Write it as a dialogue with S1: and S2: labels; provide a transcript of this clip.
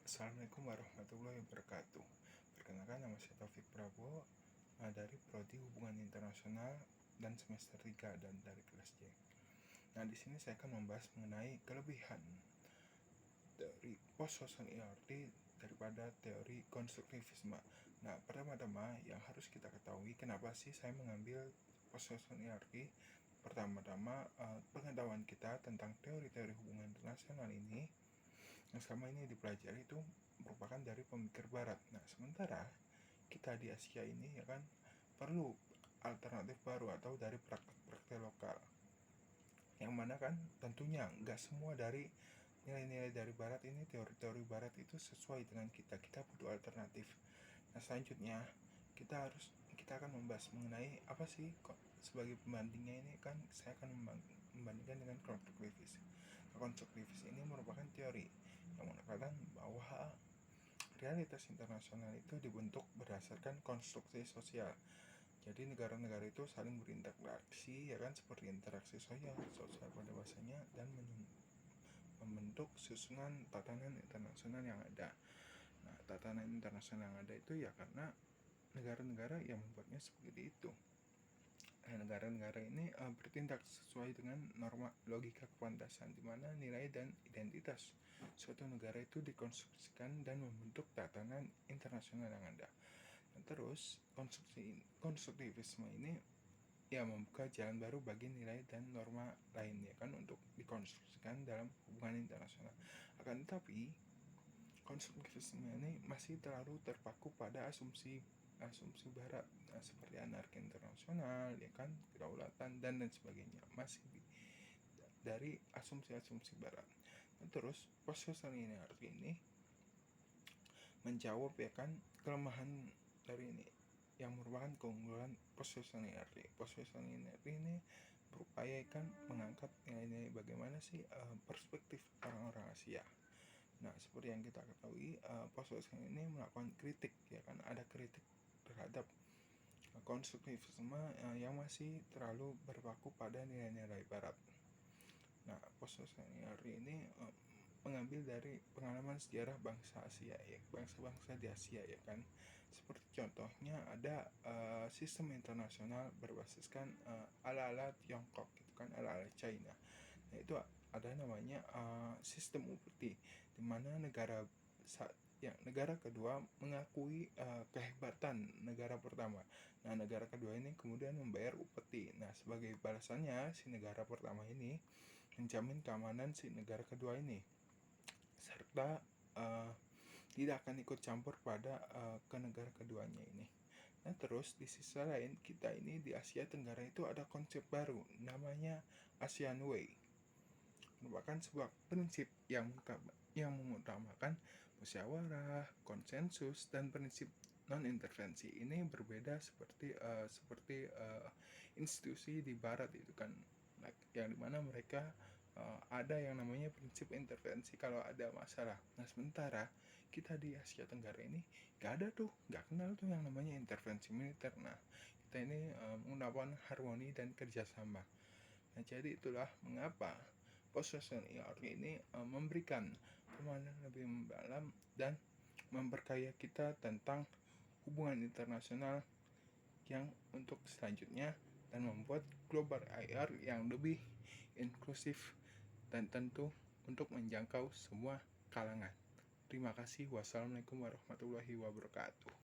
S1: Assalamualaikum warahmatullahi wabarakatuh. Perkenalkan, nama saya Taufik Prabowo dari Prodi Hubungan Internasional dan semester 3 dan dari kelas J. Nah, di sini saya akan membahas mengenai kelebihan dari post-social ERT daripada teori konstruktivisme. Nah, pertama-tama yang harus kita ketahui kenapa sih saya mengambil post-social ERT. Pertama-tama, pengetahuan kita tentang teori-teori hubungan internasional ini yang selama ini dipelajari itu merupakan dari pemikir barat. Nah, sementara kita di Asia ini ya kan perlu alternatif baru atau dari praktek-praktek lokal, yang mana kan tentunya nggak semua dari nilai-nilai dari barat ini, teori-teori barat itu sesuai dengan kita butuh alternatif. Nah, selanjutnya kita akan membahas mengenai apa sih kok sebagai pembandingnya ini kan saya akan membandingkan dengan konstruktivis. Konstruktivis ini merupakan teori yang mengatakan bahwa realitas internasional itu dibentuk berdasarkan konstruksi sosial. Jadi negara-negara itu saling berinteraksi ya kan, seperti interaksi sosial pada bahasanya, dan membentuk susunan tatanan internasional yang ada. Nah, tatanan internasional yang ada itu ya karena negara-negara yang membuatnya seperti itu. Nah, negara-negara ini bertindak sesuai dengan norma logika kepantasan, di mana nilai dan identitas suatu negara itu dikonstruksikan dan membentuk tatanan internasional yang ada. Nah, terus konstruktivisme ini ya membuka jalan baru bagi nilai dan norma lainnya kan untuk dikonstruksikan dalam hubungan internasional. Akan tetapi konstruktivisme ini masih terlalu terpaku pada asumsi barat, seperti anarki internasional ya kan, kedaulatan dan sebagainya, masih dari asumsi barat. Nah, terus post-social ini menjawab ya kan kelemahan dari ini yang merupakan keunggulan post-social ini berupaya kan mengangkat nilai-nilai bagaimana sih perspektif orang-orang Asia. Nah, seperti yang kita ketahui, post-social ini melakukan kritik ya kan, ada kritik terhadap konstruktivisme yang masih terlalu berpaku pada nilai-nilai barat. Nah, post-social ini mengambil dari pengalaman sejarah bangsa di Asia ya kan. Seperti contohnya ada sistem internasional berbasiskan ala-ala Tiongkok gitu kan, ala-ala China. Nah, itu ada namanya sistem upeti, di mana negara kedua mengakui kehebatan negara pertama. Nah, negara kedua ini kemudian membayar upeti. Nah, sebagai balasannya si negara pertama ini menjamin keamanan si negara kedua ini, serta tidak akan ikut campur pada ke negara keduanya ini. Nah, terus di sisi lain kita ini di Asia Tenggara itu ada konsep baru namanya ASEAN Way, merupakan sebuah prinsip yang mengutamakan musyawarah, konsensus, dan prinsip non-intervensi. Ini berbeda seperti institusi di Barat itu kan, yang dimana mereka ada yang namanya prinsip intervensi kalau ada masalah. Nah, sementara kita di Asia Tenggara ini nggak kenal tuh yang namanya intervensi militer. Nah, kita ini menggunakan harmoni dan kerjasama. Nah, jadi itulah mengapa post-social ini memberikan pemahaman lebih mendalam dan memperkaya kita tentang hubungan internasional yang untuk selanjutnya, dan membuat global IR yang lebih inklusif dan tentu untuk menjangkau semua kalangan. Terima kasih. Wassalamualaikum warahmatullahi wabarakatuh.